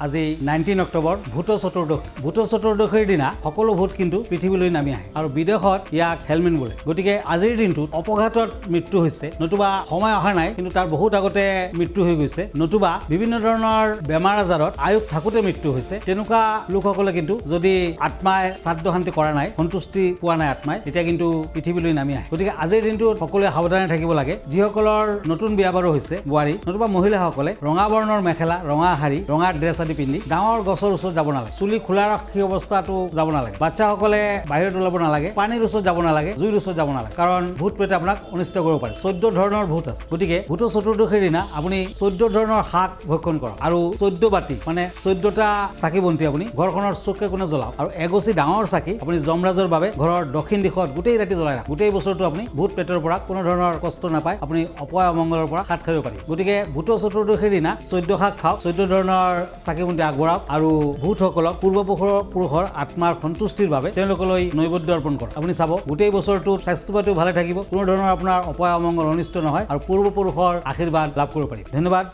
আজি 19 অক্টোবৰ ভূত চতুৰ্দশী। ভূত চতুৰ্দশীৰ দিনা সকলো ভূত কিন্তু পৃথিৱীলৈ নামি আহে আৰু বিদেশত ইয়াক হেলমেন বোলে। গতিকে আজিৰ দিনটোত অপঘাতত মৃত্যু হৈছে, নতুবা সময় অহা নাই কিন্তু তাৰ বহুত আগতে মৃত্যু হৈ গৈছে, নতুবা বিভিন্ন ধৰণৰ বেমাৰ আজাৰত আয়ুস থাকোঁতে মৃত্যু হৈছে, তেনেকুৱা লোকসকলে কিন্তু যদি আত্মাই শ্ৰাদ্ধ শান্তি কৰা নাই, সন্তুষ্টি পোৱা নাই আত্মাই, তেতিয়া কিন্তু পৃথিৱীলৈ নামি আহে। গতিকে আজিৰ দিনটোত সকলোৱে সাৱধানে থাকিব লাগে। যিসকলৰ নতুন বিয়া বাৰু হৈছে বোৱাৰী, নতুবা মহিলাসকলে ৰঙা বৰ্ণৰ মেখেলা, ৰঙা শাৰী, ৰঙা ড্ৰেছ আদি পিন্ধি ডাঙৰ গছৰ ওচৰত যাব নালাগে, চুলি খোলা ৰাখি অৱস্থাটো যাব নালাগে, বাচ্চাসকলে বাহিৰত ওলাব নালাগে, পানীৰ ওচৰত যাব নালাগে, জুইৰ ওচৰত যাব নালাগে, কাৰণ ভূত প্ৰেতে আপোনাক অনিষ্ট কৰিব পাৰে। 14 ধৰণৰ ভূত আছে। গতিকে ভূত চতুৰ্দশীৰ দিনা আপুনি 14 ধৰণৰ শাক ভক্ষণ কৰক আৰু 14 বাতি মানে 14টা চাকি বন্তি আপুনি ঘৰখনৰ চুকে কোণে জ্বলাওক আৰু এগছি ডাঙৰ চাকি আপুনি যমৰাজৰ বাবে ঘৰৰ দক্ষিণ দিশত গোটেই ৰাতি জ্বলাই ৰাখক। গোটেই বছৰটো আপুনি ভূত প্ৰেতৰ পৰা কোনো ধৰণৰ কষ্ট নাপায়, আপুনি অপয় অমংগলৰ পৰা হাত সাৰিব পাৰিব। গতিকে ভূত চতুৰ্দশীৰ দিনা 14 শাক খাওক, 14 ধৰণৰ চাকি বন্তি আগবঢ়াওক আৰু ভূতসকলক পূৰ্বপুৰুষৰ আত্মাৰ সন্তুষ্টিৰ বাবে তেওঁলোকলৈ নৈবেদ্য অৰ্পণ কৰক। আপুনি চাব গোটেই বছৰটো স্বাস্থ্য পাতিও ভালে থাকিব, কোনো ধৰণৰ আপোনাৰ অপয় অমংগল অনিষ্ট নহয় আৰু পূৰ্বপুৰুষৰ আশীৰ্বাদ লাভ কৰিব পাৰিব। ধন্যবাদ।